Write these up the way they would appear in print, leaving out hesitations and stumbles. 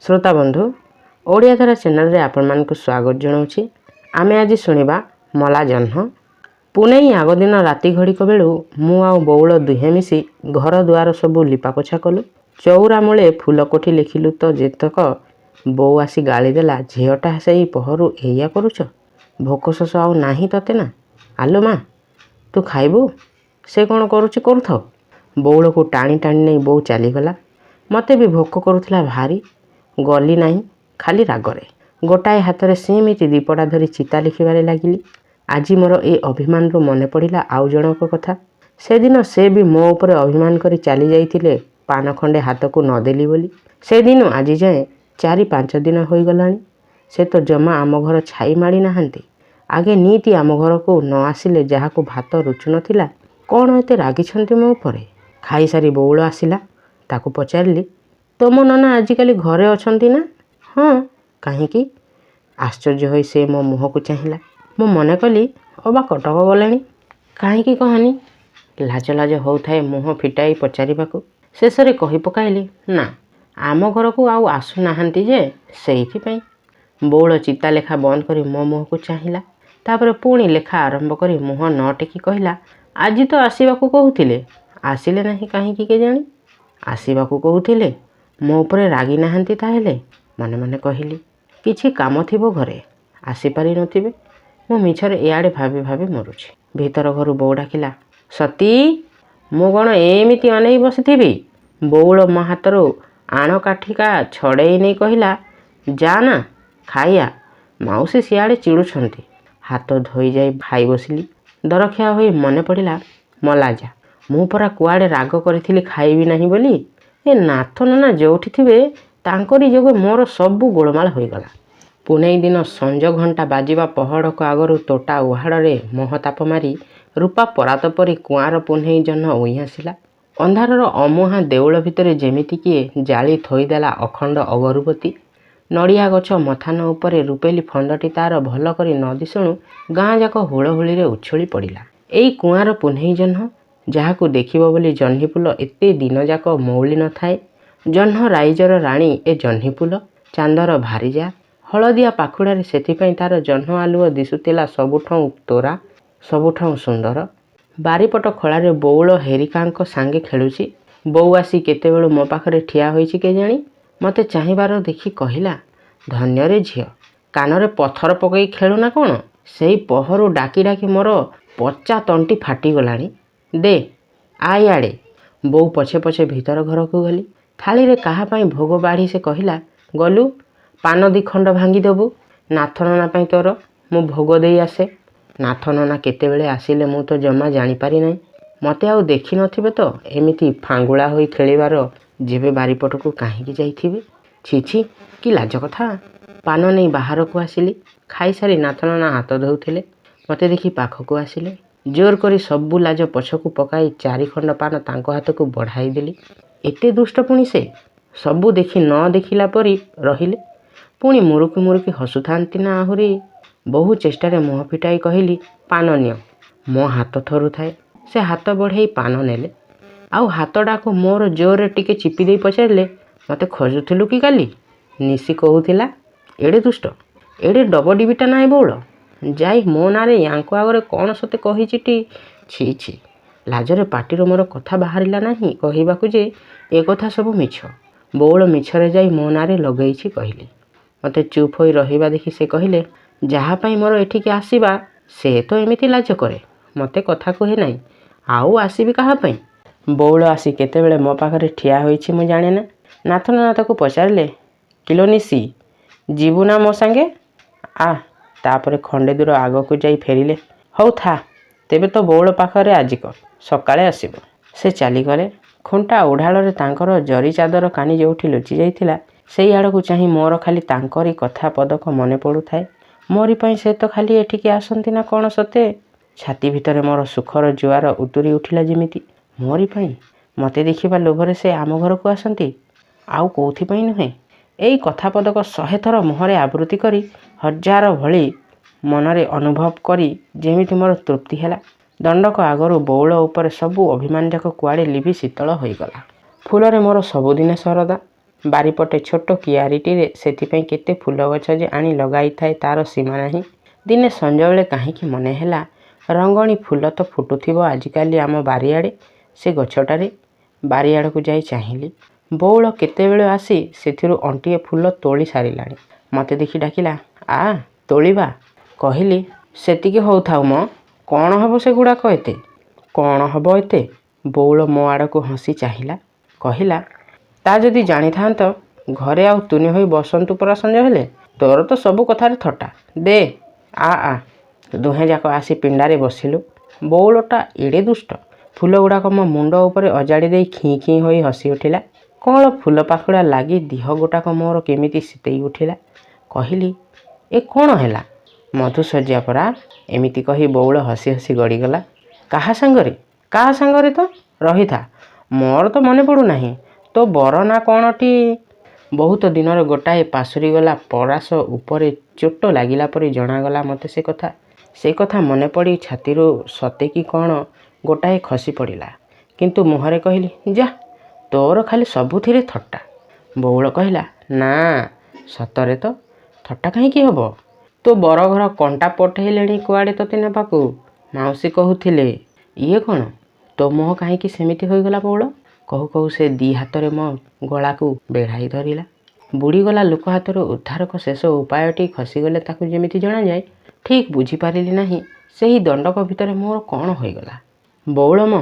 श्रोता बंधु ओडियाधारा चैनल रे आपण मानकु स्वागत जनाऊँगी। आमे आज शुणा मला जह्न पुणेई आग दिन राति घड़िक बेलू मु आ बौल दुहे मिसी घर दुआर सबू लिपापोछा कलु। चौरा मूले फूलकोठी लिखिलु तो जेतक बो आसी गालीदेला झीटा से पहरू एया करुच भोक शोष आउ नाही तते ना आलो माँ तू खाइबू से कौन करुची करूथाओ। बौल को टाणी टाणी नहीं बो चलीगला। मते भी भोक करुला भारी गली नहीं खाली रागरे गोटाए हाथ में सेमती दीपटा धरी चिता लिखबारे लगिली। आज मोर ए अभिमान रू मन पड़ा आउ जनक कथा। से दिन से भी मो ऊपर अभिमान करी चली जाइतिले पान खंडे हाथ को नदेली बोली। से दिन आज जाए 4-5 दिन हो गलानी। से तो जमा आम घर छाई माड़ी नाहांती। आगे नीति आम घर को न आसिले जहाँ को भात रुचु नथिला कौन एते रागिछंती मो ऊपर। खाई सारी बौल आसिला ताकू पचारिली तुम नना आजिकाली घरे अछंती ना। हाँ कहीं आश्चर्य होई से मो मुह को चाहिला। मु मन कली अबा कटक गले कहीं कहनी लाज लाज होउथाए मुह फिटाई पचारिबाकू। शेष रे कही पकाइली ना आम घर को आउ आसु नाहांती जे सेइथिपई। बौल चिता लेखा बंद करी मो मुह को चाहिला। तापर पुणी लेखा आरंभ करी मुह न टेकी कहला आज तो आसीबाकू कहूथिले आसिले नहीं कहीं केजाणी। आसीबाकू कहूथिले मो उपरे रागी नाहांती ताहेले। मने मने कहली किछि काम थिबो घरे आसी पारि नथिबे। मो मिछरे इआडे भाबी भाबी मरुछि। भीतर घरु बौ डाकिला सती मो कौन एमिति अनेई बसिथिबि। बौल मो हाथरू आण काठिका छड़ेई नहीं कहला जा ना खाइया माउसी सियाड़े चिड़ुछंती। हाथ धोई जाई खाई बसिली। दरखिया होई मने पड़िला मला जा मु परा कुआड़े राग करिथिली खाइबी नहीं बोली। ए नाथ नना जोठी थिबे तांकरी जोगे मोर सबू गोलमाल होईगला। पुणेई दिन संज घंटा बाजिबा पहड़ को आगरू तोटा उहाड़े महताप मारी रूपा परात परी कुआर पुणेई जह्न उई आसिला। अंधारर अमुहा देउल भितरे जेमिति किए जाली थोईदेला अखंड अगरुबती। नड़िया गछ मथान उपरे रूपेली फंदटी तार भल करी न दिसुणु गाँ जाक हुलहुली रे उछुली पड़िला। एई कुआर पुणेई जह्न जहाकू देखिबो बोली जह्नी फूल एते दिन जाक मौली न थाए। जह्न राइजर राणी ए जह्नी फूल चांदर भारीजा हलदिया पाखुड़ारे सेथिपई तार जह्न आलुओ दिसुतिला सबुठाऊ तोरा सबुठाऊ सुंदर। बारीपट खोलारे बौल हेरिकांक सांगे खेलुची। बौ आसी केतेबेलू मो पाखरे ठिया होईची केजाणी। मते चाहिबार देखी कहला धन्य रे झियो कानरे पत्थर पकई खेलु ना कौन। सेई पहरु डाकी डाकी मोर पचा तंटी फाटी गलानी। दे आइआड़े। बौ पछे पछे भीतर घर को गली। थाली रे कहा पाई भोग बाढ़ी से कहला गलु पान 2 खंड भांगी देबू नाथ नना पाई तोर मु भोग देई आसे। नाथ नना केतेबेले आसिले मु तो जमा जानी पारी नहीं। मते आउ देखि नथिबे तो एमिति फांगुला होई खेलिबार जेबे बारीपट को कहीं जाइथिबे। छी छी कि लाज कथा। पान नहीं बाहर को आसिली। खाई सारी नाथ नना हाथ धोउथिले। मते देखि पाख को आसिले। जोर करी सबू लाज पछकू पकाई 4 खंड पान तांको हाथ को बढ़ाई देली। एते दुष्ट पुणी से सबू देखी न देखिला परी रहिले। पुणी मुरुकी मुरुकी हसुथांती ना आहुरी। बहु चेष्टारे मुह फिटाई कहली पान नियो। मो हाथ थरु थाए। से हाथ बढ़ाई पान नेले। आउ हाथटा को मोर जोरे टिके चिपी दे पचारिले मते खोजुथिलु कि काली। निशी कहूथिला एड़े दुष्ट एड़े डबडीबिटा नाई बौल जाई मो नारे यांको आगरे कौन सते कहिचिटी। छी छी लाजरे पाटिरो मोर कथा बाहरिला नाही कहिबाकू जे ए कथा सब मिछ। बौल मिछरे जाई मो नारे लगेइछि कहली। मते चुप होई रहिबा देखि से कहिले जहा पाई मोर एठिके आसीबा से तो एमिति लाज करे मते कथा कहे नाही आउ आसीबी कहा पाई। बौल आसी केतेबेले मो पाखरे ठिया होइछि मु जाने ना। नाथ नाना ताकू पचारिले किलो निसी जीवु ना मो संगे आ। तापरे खंडे दूर आग को जाई फेरिले हौ था तेबे तो बौल पाखरे आजिक सकाळे आसीबो। से चली गले। खुंटा उढाଳରେ तांकर जरी चादर कानी जोठी लुचि जाइथिला सेई आड़कू चाही मोर खाली तांकरी कथा पदक मने पड़ुथाए। मोरी पई से तो खाली एठिके आसंती ना कौन सते। छाती भितरे मोर सुखर जुआर उतुरी उठिला जेमिति। मोरी पई मते देखिबा लोभरे से आम घर को आसंती आउ कोथि पई नुहे। एई कथा पदक 100 थर मुहरे आवृत्ति करी हजार भली मनरे अनुभव करी जेमिति मोर तृप्ति हैला। दंडक आगरू बौल उपर सबू अभिमान जाक कुआड़े लिभि शीतल होईगला। फूलरे मोर सबुदिने सरदा ବାରିପଟେ ଛୋଟ କିଆରିଟିରେ ସେଥିପାଇଁ କେତେ ଫୁଲ ଗଛ ଯେ ଆଣି ଲଗାଇଥାଏ ତା'ର ସୀମା ନାହିଁ। ଦିନେ ସଞ୍ଜବେଳେ କାହିଁକି ମନେ ହେଲା ରଙ୍ଗଣୀ ଫୁଲ ତ ଫୁଟୁଥିବ ଆଜିକାଲି ଆମ ବାରିଆଡ଼େ ସେ ଗଛଟାରେ। ବାରିଆଡ଼କୁ ଯାଇ ଚାହିଁଲି। ବଉଳ କେତେବେଳେ ଆସି ସେଥିରୁ ଅଣ୍ଟିଏ ଫୁଲ ତୋଳି ସାରିଲାଣି। ମୋତେ ଦେଖି ଡାକିଲା, ଆ ତୋଳିବା। କହିଲି, ସେତିକି ହଉଥାଉ ମ, କ'ଣ ହବ ସେଗୁଡ଼ାକ ଏତେ? କ'ଣ ହବ ଏତେ? ବଉଳ ମୋ ଆଡ଼କୁ ହସି ଚାହିଁଲା। କହିଲା, ତା ଯଦି ଜାଣିଥାନ୍ତ ଘରେ ଆଉ ତୁନି ହୋଇ ବସନ୍ତୁ ପରା ସଞ୍ଜ ହେଲେ। ତୋର ତ ସବୁ କଥାରେ ଥଟ୍ଟା। ଦେ ଆ। ଦୁହେଁ ଯାକ ଆସି ପିଣ୍ଡାରେ ବସିଲୁ। ବଉଳଟା ଏଡ଼େ ଦୁଷ୍ଟ। ଫୁଲ ଗୁଡ଼ାକ ମୋ ମୁଣ୍ଡ ଉପରେ ଅଜାଡ଼ି ଦେଇ ଖିଁ ଖିଁ ହୋଇ ହସି ଉଠିଲା। କଅଁଳ ଫୁଲ ପାଖୁଡ଼ା ଲାଗି ଦିହ ଗୋଟାକ ମୋର କେମିତି ଶୀତେଇ ଉଠିଲା। କହିଲି, ଏ କ'ଣ ହେଲା? ମଧୁଶଯ୍ୟା ପରା। ଏମିତି କହି ବଉଳ ହସି ହସି ଗଡ଼ିଗଲା। କାହା ସାଙ୍ଗରେ ତ? ରହିଥା, ମୋର ତ ମନେ ପଡ଼ୁନାହିଁ। ତୋ ବର ନା କ'ଣଟି? ବହୁତ ଦିନର ଗୋଟାଏ ପାଶୁରିଗଲା ପରାଶ ଉପରେ ଚୋଟ ଲାଗିଲା ପରି ଜଣାଗଲା ମୋତେ ସେ କଥା ମନେ ପଡ଼ି ଛାତିରୁ ସତେ କି କ'ଣ ଗୋଟାଏ ଖସି ପଡ଼ିଲା। କିନ୍ତୁ ମୁହଁରେ କହିଲି, ଯା, ତୋର ଖାଲି ସବୁଥିରେ ଥଟ୍ଟା। ବଉଳ କହିଲା, ନା ସତରେ ତ। ଥଟ୍ଟା କାହିଁକି ହେବ? ତୋ ବରଘର କଣ୍ଟା ପଠେଇଲେଣି କୁଆଡ଼େ ତୋତେ ନେବାକୁ। ମାଉସୀ କହୁଥିଲେ। ଇଏ କ'ଣ? ତୋ ମୁହଁ କାହିଁକି ସେମିତି ହୋଇଗଲା ବଉଳ? କହୁ କହୁ ସେ ଦି ହାତରେ ମୋ ଗଳାକୁ ବେଢ଼ାଇ ଧରିଲା। ବୁଡ଼ିଗଲା ଲୋକ ହାତରୁ ଉଦ୍ଧାରକ ଶେଷ ଉପାୟଟି ଖସିଗଲେ ତାକୁ ଯେମିତି ଜଣାଯାଏ, ଠିକ୍ ବୁଝିପାରିଲି ନାହିଁ ସେହି ଦଣ୍ଡକ ଭିତରେ ମୋର କ'ଣ ହୋଇଗଲା। ବଉଳ ମ,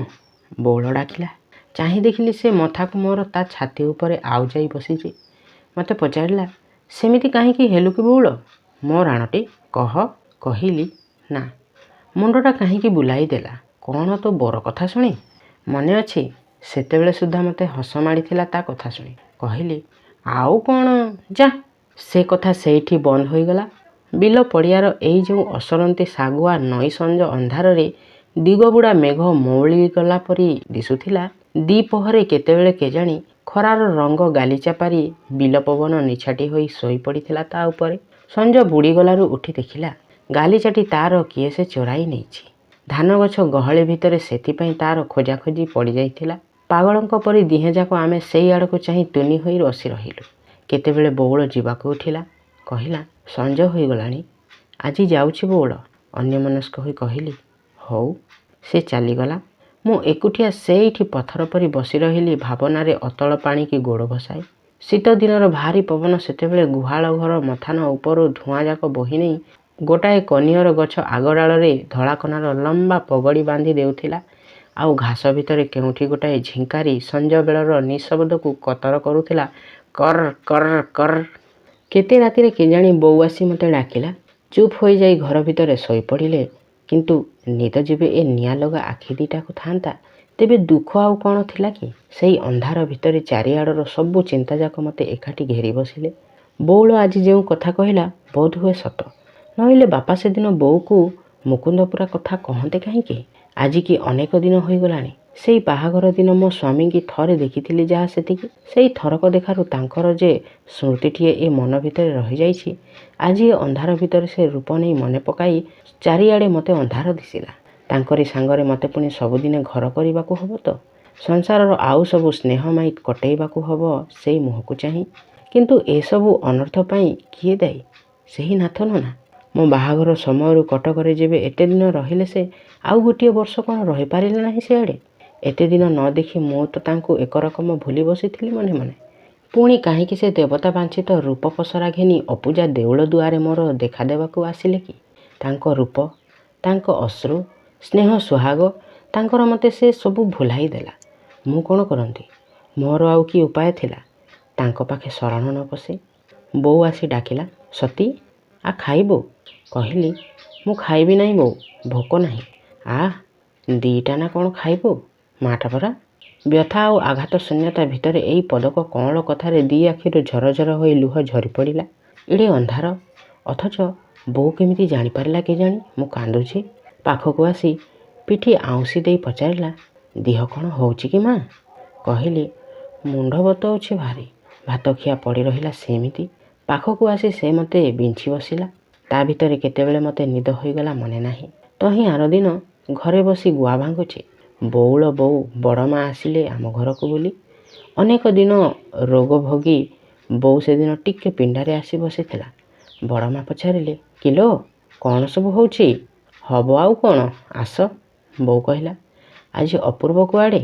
ବଉଳ ଡାକିଲା। ଚାହିଁ ଦେଖିଲି ସେ ମଥାକୁ ମୋର ତା ଛାତି ଉପରେ ଆଉଜାଇ ବସିଛି। ମୋତେ ପଚାରିଲା, ସେମିତି କାହିଁକି ହେଲୁ କି ବଉଳ? ମୋ ରାଣଟି କହ। କହିଲି, ନା। ମୁଣ୍ଡଟା କାହିଁକି ବୁଲାଇ ଦେଲା। କ'ଣ ତୋ ବର କଥା ଶୁଣି? ମନେ ଅଛି ସେତେବେଳେ ସୁଦ୍ଧା ମୋତେ ହସ ମାଡ଼ିଥିଲା ତା କଥା ଶୁଣି। କହିଲି, ଆଉ କ'ଣ, ଯା। ସେ କଥା ସେଇଠି ବନ୍ଦ ହୋଇଗଲା। ବିଲ ପଡ଼ିଆର ଏଇ ଯେଉଁ ଅସରନ୍ତି ଶାଗୁଆ ନଈ ସଞ୍ଜ ଅନ୍ଧାରରେ ଦିଗବୁଡ଼ା ମେଘ ମଉଳିଗଲା ପରି ଦିଶୁଥିଲା। ଦ୍ୱିପହରେ କେତେବେଳେ କେଜାଣି ଖରାର ରଙ୍ଗ ଗାଲିଚା ପାରି ବିଲ ପବନ ନିଛାଟି ହୋଇ ଶୋଇପଡ଼ିଥିଲା ତା ଉପରେ। ସଞ୍ଜ ବୁଡ଼ିଗଲାରୁ ଉଠି ଦେଖିଲା ଗାଲିଚାଟି ତା'ର କିଏ ସେ ଚୋରାଇ ନେଇଛି। ଧାନଗଛ ଗହଳି ଭିତରେ ସେଥିପାଇଁ ତା'ର ଖୋଜାଖୋଜି ପଡ଼ିଯାଇଥିଲା। ପାଗଳଙ୍କ ପରି ଦିହେଁଯାକ ଆମେ ସେଇ ଆଡ଼କୁ ଚାହିଁ ତୁନି ହୋଇ ବସି ରହିଲୁ। କେତେବେଳେ ବଉଳ ଯିବାକୁ ଉଠିଲା। କହିଲା, ସଞ୍ଜ ହୋଇଗଲାଣି, ଆଜି ଯାଉଛି ବଉଳ। ଅନ୍ୟମନସ୍କ ହୋଇ କହିଲି, ହଉ। ସେ ଚାଲିଗଲା। ମୁଁ ଏକୁଟିଆ ସେଇଠି ପଥର ପରି ବସି ରହିଲି ଭାବନାରେ ଅତଳ ପାଣିକି ଗୋଡ଼ ଭସାଇ। ଶୀତ ଦିନର ଭାରି ପବନ ସେତେବେଳେ ଗୁହାଳ ଘର ମଥାନ ଉପରୁ ଧୂଆଁଯାକ ବୋହି ନେଇ ଗୋଟାଏ କନିଅର ଗଛ ଆଗଡାଳରେ ଧଳାକନାର ଲମ୍ବା ପଗଡ଼ି ବାନ୍ଧି ଦେଉଥିଲା। ଆଉ ଘାସ ଭିତରେ କେଉଁଠି ଗୋଟାଏ ଝିଙ୍କାରି ସଞ୍ଜବେଳର ନିଃଶବ୍ଦକୁ କତର କରୁଥିଲା, କର୍ କର୍ କର୍। କେତେ ରାତିରେ କେଜାଣି ବୋଉ ଆସି ମୋତେ ଡାକିଲା। ଚୁପ୍ ହୋଇଯାଇ ଘର ଭିତରେ ଶୋଇପଡ଼ିଲେ। କିନ୍ତୁ ନିଦ ଯେବେ ଏ ନିଆଁ ଲଗା ଆଖି ଦିଟାକୁ ଥାନ୍ତା, ତେବେ ଦୁଃଖ ଆଉ କ'ଣ ଥିଲା କି? ସେଇ ଅନ୍ଧାର ଭିତରେ ଚାରିଆଡ଼ର ସବୁ ଚିନ୍ତାଯାକ ମୋତେ ଏକାଠି ଘେରି ବସିଲେ। ବଉଳ ଆଜି ଯେଉଁ କଥା କହିଲା ବୋଧହୁଏ ସତ। ନଇଲେ ବାପା ସେଦିନ ବୋଉକୁ ମୁକୁନ୍ଦପୁରା କଥା କହନ୍ତେ କାହିଁକି? ଆଜିକି ଅନେକ ଦିନ ହୋଇଗଲାଣି। ସେଇ ବାହାଘର ଦିନ ମୋ ସ୍ୱାମୀଙ୍କି ଥରେ ଦେଖିଥିଲି ଯାହା ସେତିକି। ସେଇ ଥରକ ଦେଖାରୁ ତାଙ୍କର ଯେ ସ୍ମୃତିଟିଏ ଏ ମନ ଭିତରେ ରହିଯାଇଛି, ଆଜି ଏ ଅନ୍ଧାର ଭିତରେ ସେ ରୂପ ନେଇ ମନେ ପକାଇ ଚାରିଆଡ଼େ ମୋତେ ଅନ୍ଧାର ଦିଶିଲା। ତାଙ୍କରି ସାଙ୍ଗରେ ମୋତେ ପୁଣି ସବୁଦିନେ ଘର କରିବାକୁ ହବ ତ। ସଂସାରର ଆଉ ସବୁ ସ୍ନେହମାଇ କଟେଇବାକୁ ହବ ସେଇ ମୁହଁକୁ ଚାହିଁ। କିନ୍ତୁ ଏସବୁ ଅନର୍ଥ ପାଇଁ କିଏ ଦାୟୀ? ସେହି ନାଥ ନନା। ମୋ ବାହାଘର ସମୟରୁ କଟକରେ ଯେବେ ଏତେ ଦିନ ରହିଲେ ସେ ଆଉ ଗୋଟିଏ ବର୍ଷ କ'ଣ ରହିପାରିଲେ ନାହିଁ ସେଆଡ଼େ? ଏତେ ଦିନ ନ ଦେଖି ମୁଁ ତ ତାଙ୍କୁ ଏକରକମ ଭୁଲି ବସିଥିଲି ମନେ ମନେ। ପୁଣି କାହିଁକି ସେ ଦେବତା ବାଞ୍ଛିତ ରୂପ ପସରା ଘେନି ଅପୂଜା ଦେଉଳ ଦୁଆରେ ମୋର ଦେଖା ଦେବାକୁ ଆସିଲେ କି? ତାଙ୍କ ରୂପ, ତାଙ୍କ ଅଶ୍ରୁ, ସ୍ନେହ ସୁହାଗ, ତାଙ୍କର ମୋତେ ସେ ସବୁ ଭୁଲାଇ ଦେଲା। ମୁଁ କ'ଣ କରନ୍ତି? ମୋର ଆଉ କି ଉପାୟ ଥିଲା ତାଙ୍କ ପାଖେ ଶରଣ ନ ପଶି? ବୋଉ ଆସି ଡାକିଲା, ସତୀ, ଆ ଖାଇବୁ? କହିଲି, ମୁଁ ଖାଇବି ନାହିଁ ବୋଉ, ଭୋକ ନାହିଁ। ଆ, ଦିଟା ନା କ'ଣ ଖାଇବୁ? ମାଟା ପରା। ବ୍ୟଥା ଆଉ ଆଘାତ ଶୂନ୍ୟତା ଭିତରେ ଏଇ ପଦକ କଅଁଳ କଥାରେ ଦି ଆଖିରୁ ଝରଝର ହୋଇ ଲୁହ ଝରି ପଡ଼ିଲା। ଏଡ଼େ ଅନ୍ଧାର, ଅଥଚ ବୋଉ କେମିତି ଜାଣିପାରିଲା କେଜାଣି ମୁଁ କାନ୍ଦୁଛି। ପାଖକୁ ଆସି ପିଠି ଆଉଁସି ଦେଇ ପଚାରିଲା, ଦିହ କ'ଣ ହେଉଛି କି ମା? କହିଲି, ମୁଣ୍ଡ ବତଉଛି ଭାରି। ଭାତ ଖିଆ ପଡ଼ି ରହିଲା ସେମିତି। ପାଖକୁ ଆସି ସେ ମୋତେ ବିଞ୍ଚି ବସିଲା। ତା ଭିତରେ କେତେବେଳେ ମୋତେ ନିଦ ହୋଇଗଲା ମନେ ନାହିଁ। ତହିଁ ଆରଦିନ ଘରେ ବସି ଗୁଆ ଭାଙ୍ଗୁଛି। ବଉଳ ବୋଉ ବଡ଼ ମା ଆସିଲେ ଆମ ଘରକୁ ବୋଲି। ଅନେକ ଦିନ ରୋଗ ଭୋଗୀ ବୋଉ ସେଦିନ ଟିକେ ପିଣ୍ଡାରେ ଆସି ବସିଥିଲା। ବଡ଼ ମା ପଚାରିଲେ, କିଲୋ କ'ଣ ସବୁ ହେଉଛି? ହବ ଆଉ କ'ଣ, ଆସ। ବୋଉ କହିଲା, ଆଜି ଅପୂର୍ବ କୁଆଡ଼େ